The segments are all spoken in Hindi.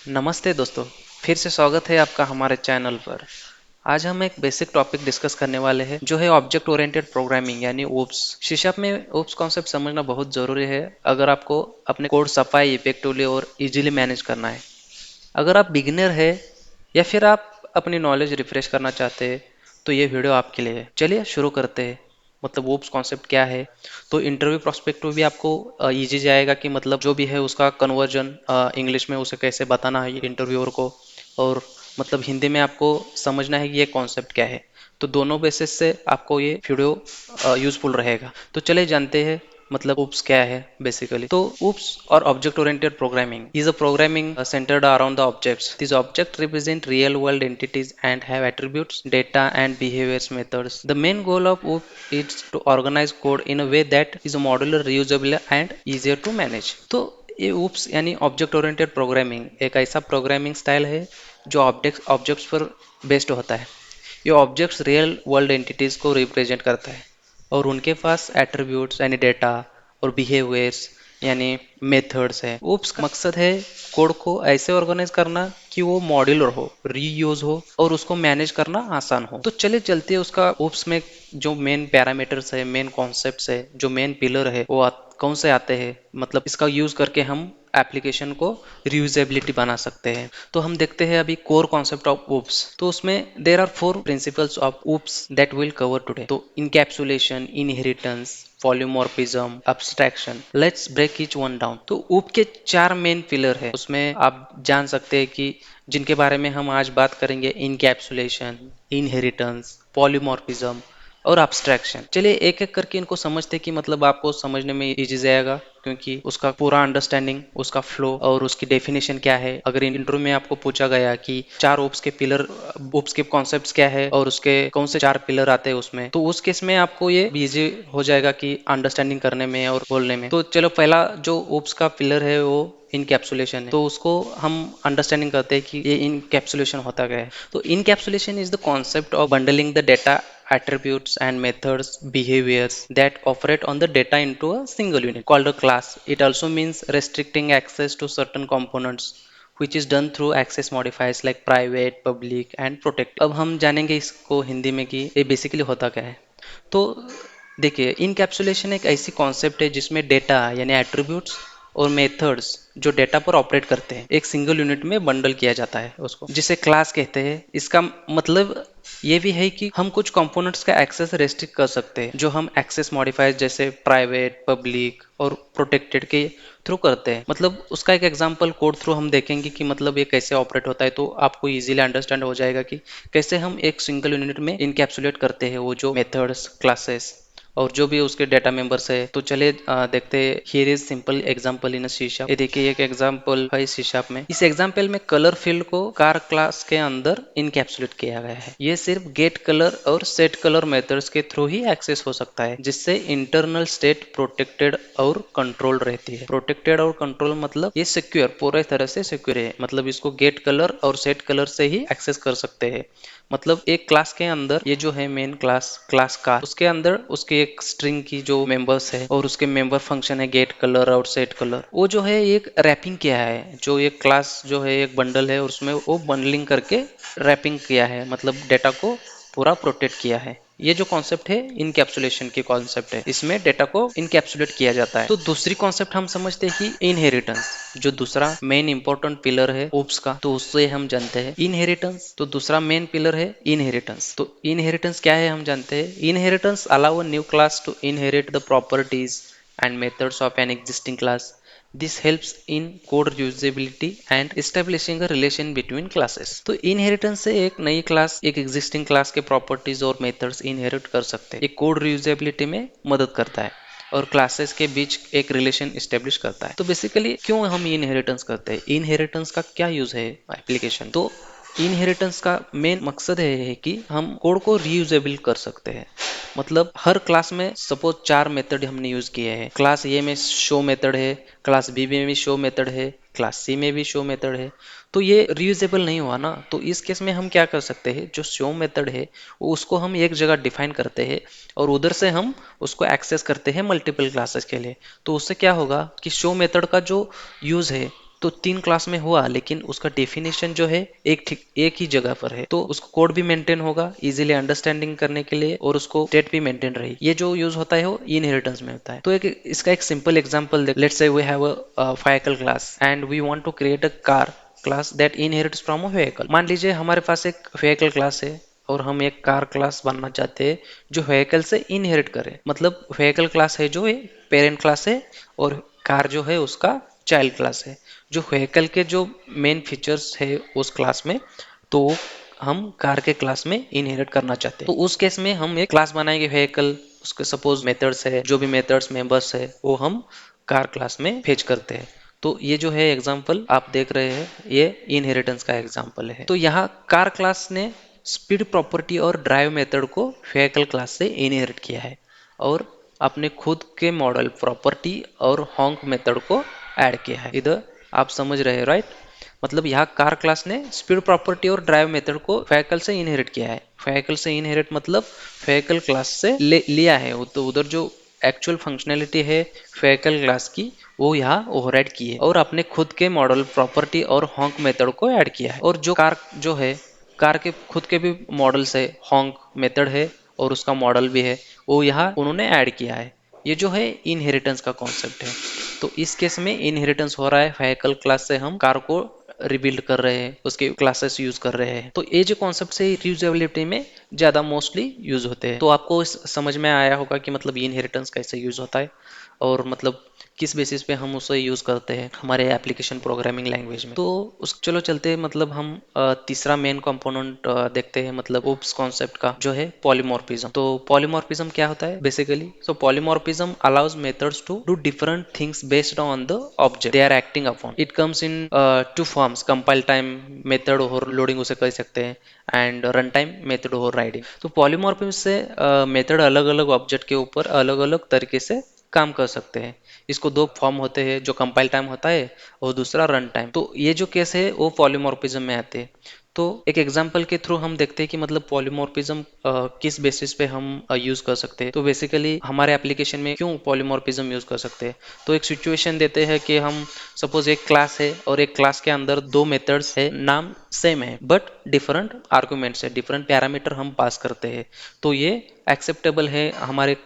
नमस्ते दोस्तों। फिर से स्वागत है आपका हमारे चैनल पर। आज हम एक बेसिक टॉपिक डिस्कस करने वाले हैं जो है ऑब्जेक्ट ओरिएंटेड प्रोग्रामिंग यानी ओप्स। शीर्षक में ओप्स कॉन्सेप्ट समझना बहुत ज़रूरी है अगर आपको अपने कोड सफाई इफेक्टिवली और इजीली मैनेज करना है। अगर आप बिगिनर है या फिर आप अपनी नॉलेज रिफ्रेश करना चाहते हैं तो ये वीडियो आपके लिए है। चलिए शुरू करते हैं। मतलब ओप्स कॉन्सेप्ट क्या है, तो इंटरव्यू प्रोस्पेक्टिव भी आपको इजी जाएगा कि मतलब जो भी है उसका कन्वर्जन इंग्लिश में उसे कैसे बताना है इंटरव्यूअर को, और मतलब हिंदी में आपको समझना है कि ये कॉन्सेप्ट क्या है। तो दोनों बेसिस से आपको ये वीडियो यूजफुल रहेगा। तो चले जानते हैं मतलब OOPS क्या है बेसिकली। तो OOPS और object oriented programming is a programming centered around the objects. These objects represent real world entities and have attributes, data and behaviors methods. The main goal of OOP is to organize code in a way that is modular, reusable and easier to manage. तो ये OOPS यानी ऑब्जेक्ट ओरिएंटेड प्रोग्रामिंग एक ऐसा प्रोग्रामिंग स्टाइल है जो ऑब्जेक्ट्स पर बेस्ड होता है। ये ऑब्जेक्ट्स रियल वर्ल्ड एंटिटीज को रिप्रेजेंट करता है और उनके पास एट्रीब्यूट्स यानी डेटा और बिहेवियर्स यानी मेथड्स है। ओप्स का मकसद है कोड को ऐसे ऑर्गेनाइज करना कि वो मॉड्यूलर हो, रीयूज हो और उसको मैनेज करना आसान हो। तो चले चलते हैं उसका ओप्स में जो मेन पैरामीटर्स है, मेन कॉन्सेप्ट्स है, जो मेन पिलर है वो कौन से आते हैं, मतलब इसका यूज करके हम एप्लीकेशन को रियूजेबिलिटी बना सकते हैं। तो हम देखते हैं अभी कोर कॉन्सेप्ट ऑफ ओप्स। तो उसमें there are 4 principles of OOPs that will cover today. तो encapsulation, inheritance, polymorphism, abstraction. Let's break each one down. तो ओप के 4 मेन पिलर है, उसमें आप जान सकते हैं कि जिनके बारे में हम आज बात करेंगे, इनकैप्सुलेशन, इनहेरिटेंस, पॉलीमॉर्फिज्म और अब्स्ट्रैक्शन। चलिए एक एक करके इनको समझते कि मतलब आपको समझने में इजी जाएगा, क्योंकि उसका पूरा अंडरस्टैंडिंग, उसका फ्लो और उसकी डेफिनेशन क्या है। अगर इंटरव्यू में आपको पूछा गया कि चार ओप्स के पिलर, ओप्स के कॉन्सेप्ट्स क्या है और उसके कौन से 4 पिलर आते हैं उसमें, तो उस केस में आपको ये इजी हो जाएगा कि अंडरस्टैंडिंग करने में और बोलने में। तो चलो पहला जो ओप्स का पिलर है वो इनकैप्सुलेशन है। तो उसको हम अंडरस्टैंडिंग करते हैं कि ये इनकैप्सुलेशन होता क्या है। तो encapsulation is the concept of bundling the data attributes and methods behaviors that operate on the data into a single unit called a class. It also means restricting access to certain components which is done through access modifiers like private, public and protected. अब हम जानेंगे इसको हिंदी में कि ये बेसिकली होता क्या है। तो देखिए, इनकैप्सुलेशन एक ऐसी कॉन्सेप्ट है जिसमें डेटा यानी एट्रीब्यूट्स और मेथड्स जो डेटा पर ऑपरेट करते हैं एक सिंगल यूनिट में बंडल किया जाता है, उसको जिसे क्लास कहते हैं। इसका मतलब ये भी है कि हम कुछ कंपोनेंट्स का एक्सेस रेस्ट्रिक्ट कर सकते हैं जो हम एक्सेस मॉडिफायर्स जैसे प्राइवेट, पब्लिक और प्रोटेक्टेड के थ्रू करते हैं। मतलब उसका एक एग्जांपल कोड थ्रू हम देखेंगे कि मतलब ये कैसे ऑपरेट होता है, तो आपको इजीली अंडरस्टैंड हो जाएगा कि कैसे हम एक सिंगल यूनिट में इनकैप्सुलेट करते हैं वो जो मेथड्स, क्लासेस और जो भी उसके डेटा मेंबर्स है। तो चलिए देखते हैं। Here is simple example in शीशा। ये देखिए एक एग्जांपल है शीशा में। इस एग्जांपल में कलर फील्ड को कार क्लास के अंदर इनकैप्सुलेट किया गया है। ये सिर्फ गेट कलर और सेट कलर मेथड्स के थ्रू ही एक्सेस हो सकता है, जिससे इंटरनल स्टेट प्रोटेक्टेड और कंट्रोल्ड रहती है। प्रोटेक्टेड और कंट्रोल मतलब ये सिक्योर, पूरे तरह से सिक्योर है। मतलब इसको गेट कलर और सेट कलर से ही एक्सेस कर सकते हैं। मतलब एक क्लास के अंदर ये जो है मेन क्लास का, उसके अंदर उसके एक स्ट्रिंग की जो मेंबर्स है और उसके मेंबर फंक्शन है गेट कलर और सेट कलर, वो जो है एक रैपिंग किया है। जो एक क्लास जो है एक बंडल है, उसमें वो बंडलिंग करके रैपिंग किया है, मतलब डेटा को पूरा प्रोटेक्ट किया है। ये जो कॉन्सेप्ट है इनकैप्सुलेशन की कॉन्सेप्ट है, इसमें डेटा को इनकैप्सुलेट किया जाता है। तो दूसरी कॉन्सेप्ट हम समझते हैं कि इनहेरिटेंस, जो दूसरा मेन इंपॉर्टेंट पिलर है ओप्स का, तो उससे हम जानते हैं इनहेरिटेंस। तो दूसरा मेन पिलर है इनहेरिटेंस। तो इनहेरिटेंस क्या है हम जानते हैं। Inheritance allow a new class to inherit the properties and methods of an existing class. This helps in code reusability and establishing a relation between classes. तो इनहेरिटेंस से एक नई क्लास एक एग्जिस्टिंग क्लास के प्रॉपर्टीज और मेथड्स इनहेरिट कर सकते हैं। एक कोड रियूजेबिलिटी में मदद करता है और क्लासेस के बीच एक रिलेशन एस्टेब्लिश करता है। तो बेसिकली क्यों हम इनहेरिटेंस करते हैं, इनहेरिटेंस का क्या यूज है एप्लीकेशन। तो इनहेरिटेंस का मेन मकसद है कि हम कोड को रीयूजेबल कर सकते हैं। मतलब हर क्लास में सपोज 4 मेथड हमने यूज किए हैं। क्लास ए में शो मेथड है, क्लास बी में भी शो मेथड है, क्लास सी में भी शो मेथड है। तो ये रीयूजेबल नहीं हुआ ना। तो इस केस में हम क्या कर सकते हैं, जो शो मेथड है उसको हम एक जगह डिफाइन करते हैं और उधर से हम उसको एक्सेस करते हैं मल्टीपल क्लासेस के लिए। तो उससे क्या होगा कि शो मेथड का जो यूज है, तो 3 क्लास में हुआ, लेकिन उसका डेफिनेशन जो है एक ही जगह पर है, तो उसको कोड भी मेंटेन होगा इजीली अंडरस्टैंडिंग करने के लिए, और उसको स्टेट भी मेंटेन रही। ये जो यूज होता है वो इनहेरिटेंस में होता है। तो एक इसका एक सिंपल एग्जांपल देख, let's say we have a vehicle class and we want to create a car class that inherits from a vehicle. मान लीजिए हमारे पास एक व्हीकल क्लास है और हम एक कार क्लास बनना चाहते हैं जो व्हीकल से इनहेरिट करे। मतलब व्हीकल क्लास है जो पेरेंट क्लास है, और कार जो है उसका चाइल्ड क्लास है। जो व्हीकल के जो मेन फीचर्स है उस क्लास में, तो हम कार के क्लास में इनहेरिट करना चाहते हैं, तो उस केस में हम एक क्लास बनाएंगे व्हीकल। उसके सपोज मेथड्स है, जो भी मेथड्स मेंबर्स है वो हम कार क्लास में फेच करते हैं। तो ये जो है एग्जांपल आप देख रहे हैं, ये इनहेरिटेंस का एग्जांपल है। तो यहाँ कार क्लास ने स्पीड प्रॉपर्टी और ड्राइव मेथड को व्हीकल क्लास से इनहेरिट किया है, और अपने खुद के मॉडल प्रॉपर्टी और हॉन्क मेथड को ऐड किया है। इधर आप समझ रहे हैं, राइट? मतलब यहाँ कार क्लास ने स्पीड प्रॉपर्टी और ड्राइव मेथड को व्हीकल से इनहेरिट किया है। व्हीकल से इनहेरिट मतलब व्हीकल क्लास से लिया है, तो उधर जो एक्चुअल फंक्शनैलिटी है व्हीकल क्लास की वो यहाँ ओवरराइड की है, और अपने खुद के मॉडल प्रॉपर्टी और हॉन्क मेथड को ऐड किया है। और जो कार जो है, कार के खुद के भी मॉडल्स है, हॉन्क मेथड है और उसका मॉडल भी है, वो यहाँ उन्होंने ऐड किया है। ये जो है इनहेरिटेंस का कॉन्सेप्ट है। तो इस केस में इनहेरिटेंस हो रहा है, व्हीकल क्लास से हम कार को रिबिल्ड कर रहे हैं, उसके क्लासेस यूज कर रहे हैं। तो ये जो कॉन्सेप्ट है रीयूजेबिलिटी में ज्यादा मोस्टली यूज होते हैं। तो आपको समझ में आया होगा कि मतलब इनहेरिटेंस कैसे यूज होता है, और मतलब किस बेसिस पे हम उसे यूज करते हैं हमारे एप्लीकेशन प्रोग्रामिंग लैंग्वेज में। तो उस चलो चलते हैं, मतलब हम तीसरा मेन कंपोनेंट देखते हैं, मतलब ओप्स कॉन्सेप्ट का, जो है पॉलीमॉर्फिज्म। तो पॉलीमॉर्फिज्म क्या होता है basically? So polymorphism allows methods to do different things based on the object they are acting upon. It comes in two forms, compile time method overloading उसे कह सकते हैं, and run time method overriding. तो पॉलीमॉर्फिज्म से मेथड अलग अलग ऑब्जेक्ट के ऊपर अलग अलग तरीके से काम कर सकते हैं। इसको दो फॉर्म होते हैं, जो कंपाइल टाइम होता है और दूसरा रन टाइम। तो ये जो केस है वो पॉलीमॉर्फिज्म में आते हैं। तो एक एग्जांपल के थ्रू हम देखते हैं कि मतलब पॉलीमॉर्फिज्म किस बेसिस पे हम यूज कर सकते हैं। तो बेसिकली हमारे एप्लीकेशन में क्यों पॉलीमॉर्फिज्म यूज कर सकते हैं? तो एक सिचुएशन देते हैं कि हम सपोज एक क्लास है और एक क्लास के अंदर दो मेथड्स है, नाम सेम है बट डिफरेंट आर्गुमेंट्स है, डिफरेंट पैरामीटर हम पास करते हैं। तो ये एक्सेप्टेबल है हमारे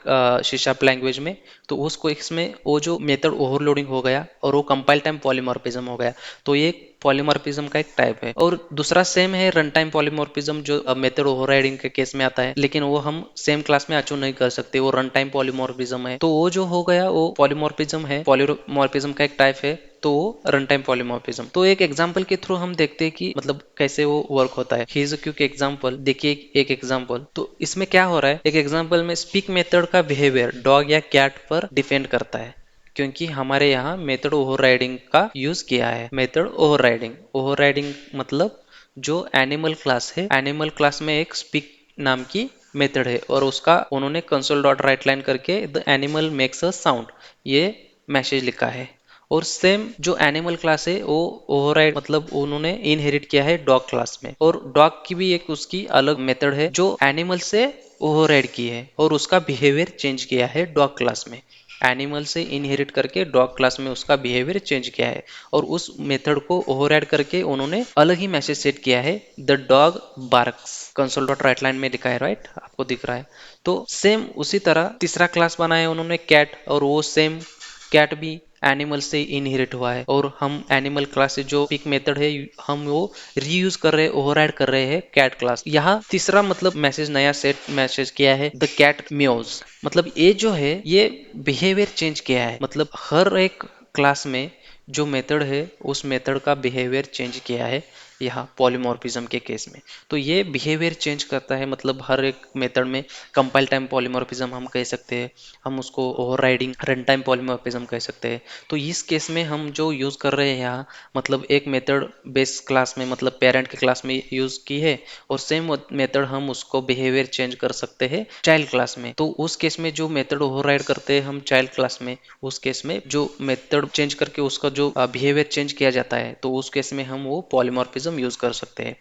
C# लैंग्वेज में। तो उसको इसमें वो जो मेथड ओवरलोडिंग हो गया और वो कंपाइल टाइम पॉलीमॉर्फिज्म हो गया, तो ये पॉलीमॉर्फिज्म का एक टाइप है। और दूसरा सेम है रन टाइम पॉलीमॉर्फिज्म, जो मेथड ओवरराइडिंग के केस में आता है, लेकिन वो हम सेम क्लास में अचीव नहीं कर सकते, वो रन टाइम पॉलीमॉर्फिज्म है। तो वो जो हो गया वो पॉलीमॉर्फिज्म है, पॉलीमॉर्फिज्म का एक टाइप है, तो वो रन टाइम पॉलीमॉर्फिज्म। तो एक एग्जांपल के थ्रू हम देखते हैं कि मतलब कैसे वो वर्क होता है। हियर्स अ क्विक एग्जांपल, देखिए एक एग्जांपल। तो इसमें क्या हो रहा है, एक एग्जांपल में स्पीक मेथड का बिहेवियर डॉग या कैट पर डिपेंड करता है, क्योंकि हमारे यहाँ मेथड ओवरराइडिंग का यूज किया है। मेथड ओवरराइडिंग, ओवरराइडिंग मतलब जो एनिमल क्लास है, एनिमल क्लास में एक स्पीक नाम की मेथड है, और उसका उन्होंने कंसोल डॉट राइट लाइन करके the animal makes a sound ये मैसेज लिखा है। और सेम जो एनिमल क्लास है वो ओवरराइड मतलब उन्होंने इनहेरिट किया है डॉग क्लास में, और डॉग की भी एक उसकी अलग मेथड है जो एनिमल से ओवरराइड की है और उसका बिहेवियर चेंज किया है डॉग क्लास में। एनिमल से इनहेरिट करके डॉग क्लास में उसका बिहेवियर चेंज किया है, और उस मेथड को ओवरराइड करके उन्होंने अलग ही मैसेज सेट किया है, the dog barks. Console dot right line में लिखा है, राइट? आपको दिख रहा है। तो सेम उसी तरह तीसरा क्लास बनाया उन्होंने कैट, और वो सेम कैट भी एनिमल से इनहेरिट हुआ है, और हम एनिमल क्लास से जो पिक मेथड है हम वो रीयूज कर रहे हैं, ओवरराइड कर रहे हैं कैट क्लास। यहाँ तीसरा मतलब मैसेज नया सेट मैसेज किया है, द कैट म्यूज। मतलब ये जो है ये बिहेवियर चेंज किया है, मतलब हर एक क्लास में जो मेथड है उस मेथड का बिहेवियर चेंज किया है यहाँ पॉलीमॉर्फिज्म के केस में। तो ये बिहेवियर चेंज करता है, मतलब हर एक मेथड में कंपाइल टाइम पॉलीमॉर्फिज्म हम कह सकते हैं, हम उसको ओवरराइडिंग रन टाइम पॉलीमॉर्फिज्म कह सकते हैं। तो इस केस में हम जो यूज कर रहे हैं यहाँ, मतलब एक मेथड बेस क्लास में मतलब पेरेंट के क्लास में यूज की है, और सेम मेथड हम उसको बिहेवियर चेंज कर सकते हैं चाइल्ड क्लास में। तो उस केस में जो मेथड ओवरराइड करते हैं हम चाइल्ड क्लास में, उस केस में जो मेथड चेंज करके उसका जो बिहेवियर चेंज किया जाता है, तो उस केस में हम वो पॉलीमॉर्फिज्म यूज कर सकते हैं।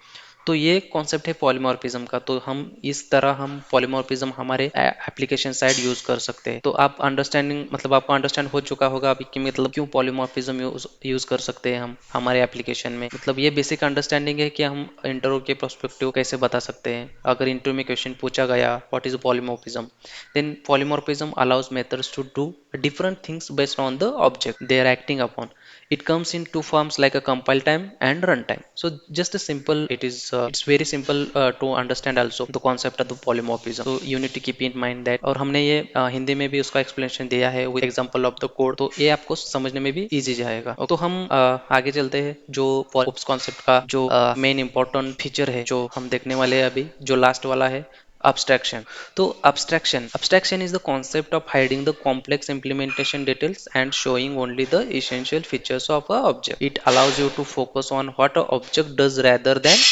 तो ये कॉन्सेप्ट है पॉलीमॉर्फिज्म का। तो हम इस तरह हम पॉलीमॉर्फिज्म हमारे एप्लीकेशन साइड यूज कर सकते हैं। तो आप अंडरस्टैंडिंग मतलब आपको अंडरस्टैंड हो चुका होगा अभी कि मतलब क्यों पॉलीमॉर्फिज्म यूज कर सकते हैं हम हमारे एप्लीकेशन में। मतलब ये बेसिक अंडरस्टैंडिंग है कि हम इंटरव्यू के प्रोस्पेक्टिव कैसे बता सकते हैं। अगर इंटरव्यू में क्वेश्चन पूछा गया what is polymorphism, then polymorphism allows methods to do different things based on the object they are acting upon. It comes in two forms like a compile time and runtime. So just a simple, it's very simple to understand also the concept of the polymorphism. So you need to keep in mind that। और हमने ये हिंदी में भी उसका एक्सप्लेनेशन दिया है with example of the code, तो ये आपको समझने में भी इजी जाएगा। तो हम आगे चलते हैं। जो पोप्स कॉन्सेप्ट का जो मेन इंपॉर्टेंट फीचर है जो हम देखने वाले हैं अभी, जो लास्ट वाला है, abstraction। तो abstraction is the concept of hiding the complex implementation details and showing only the essential features of a object. It allows you to focus on what a object does rather than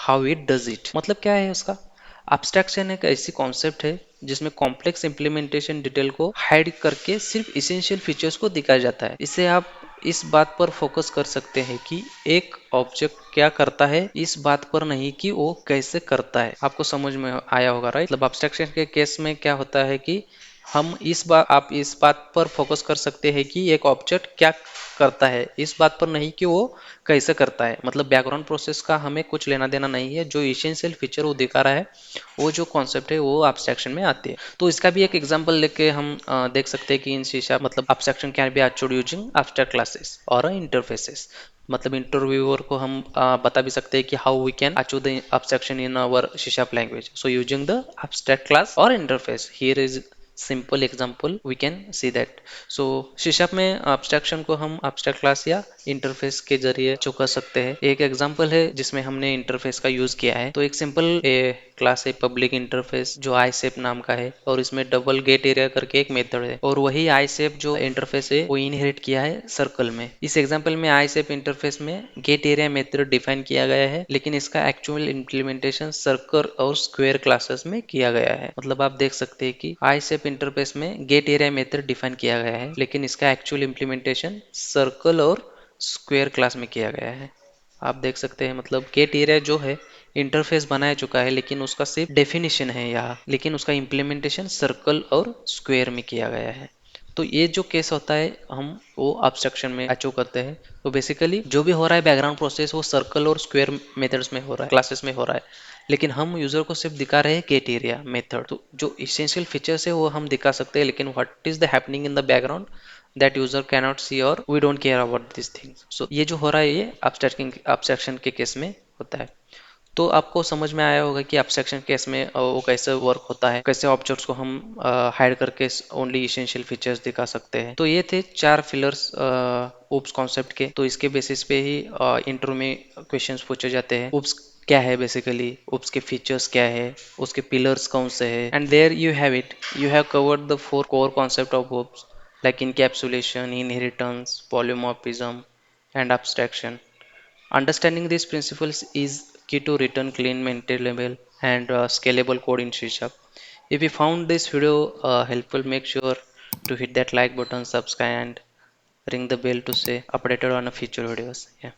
how it does it। मतलब क्या है उसका? abstraction एक ऐसी कॉन्सेप्ट है जिसमें कॉम्प्लेक्स इंप्लीमेंटेशन डिटेल को हाइड करके सिर्फ इसेंशियल फीचर्स को दिखाया जाता है। इससे आप इस बात पर फोकस कर सकते हैं कि एक ऑब्जेक्ट क्या करता है, इस बात पर नहीं कि वो कैसे करता है। आपको समझ में आया होगा, राइट? मतलब एब्स्ट्रैक्शन के केस में क्या होता है कि हम इस बात आप इस बात पर फोकस कर सकते हैं कि एक ऑब्जेक्ट क्या करता है, इस बात पर नहीं कि वो कैसे करता है। मतलब बैकग्राउंड प्रोसेस का हमें कुछ लेना देना नहीं है, जो इसेंशियल फीचर वो दिखा रहा है, वो जो कॉन्सेप्ट है वो एब्स्ट्रैक्शन में आती है। तो इसका भी एक एग्जांपल लेके हम देख सकते हैं कि इन शीशा मतलब abstraction can be achieved using abstract classes और इंटरफेसेस। मतलब इंटरव्यूअर को हम बता भी सकते हैं कि how we can achieve the abstraction in our C# language, so using the abstract class और interface. Here is simple example we can see that. So C# में एब्स्ट्रैक्शन को हम एब्स्ट्रैक्ट क्लास या इंटरफेस के जरिए अचीव कर सकते हैं। एक एग्जांपल है जिसमें हमने इंटरफेस का यूज किया है। तो एक सिंपल क्लास है पब्लिक इंटरफेस जो आईसेप नाम का है, और इसमें डबल गेट एरिया करके एक मेथड है, और वही आईसेप जो इंटरफेस है वो इनहेरिट किया है सर्कल में। इस एग्जांपल में आईसेप इंटरफेस में गेट एरिया मेथड डिफाइन किया गया है, लेकिन इसका एक्चुअल इम्प्लीमेंटेशन सर्कल और स्क्वायर क्लासेस में किया गया है। मतलब आप देख सकते हैं कि आईसेप इंटरफेस में गेट एरिया मेथड डिफाइन किया गया है, लेकिन इसका एक्चुअल इम्प्लीमेंटेशन सर्कल और स्क्वायर क्लास में किया गया है। आप देख सकते हैं मतलब गेट एरिया जो है इंटरफेस बनाया चुका है, लेकिन उसका सिर्फ डेफिनेशन है यहाँ, लेकिन उसका इम्प्लीमेंटेशन सर्कल और स्क्वायर में किया गया है। तो ये जो केस होता है हम वो एब्स्ट्रैक्शन में अचीव करते हैं। तो बेसिकली जो भी हो रहा है बैकग्राउंड प्रोसेस वो सर्कल और स्क्वायर मेथड्स में हो रहा है, क्लासेस में हो रहा है, लेकिन हम यूजर को सिर्फ दिखा रहे हैं गेट एरिया मेथड। तो जो इसेंशियल फीचर्स है वो हम दिखा सकते हैं, लेकिन what is the happening in the background that user cannot see और we don't care about this things. So ये जो हो रहा है ये एब्स्ट्रैक्शन के केस में होता है। तो आपको समझ में आया होगा कि एब्स्ट्रैक्शन केस में वो कैसे वर्क होता है, कैसे ऑब्जेक्ट्स को हम हाइड करके ओनली इसेंशियल फीचर्स दिखा सकते हैं। तो ये थे 4 फिलर्स ओप्स कॉन्सेप्ट के। तो इसके बेसिस पे ही इंटरव्यू में क्वेश्चंस पूछे जाते हैं। ओप्स क्या है बेसिकली, ओप्स के फीचर्स क्या है, उसके पिलर्स कौन से हैं, and there you have it, you have covered the 4 core concept of OOPs like encapsulation, inheritance, polymorphism, and abstraction. Understanding these principles is key to return clean, maintainable, and scalable code in C#. If you found this video helpful, make sure to hit that like button, subscribe, and ring the bell to stay updated on future videos. Yeah.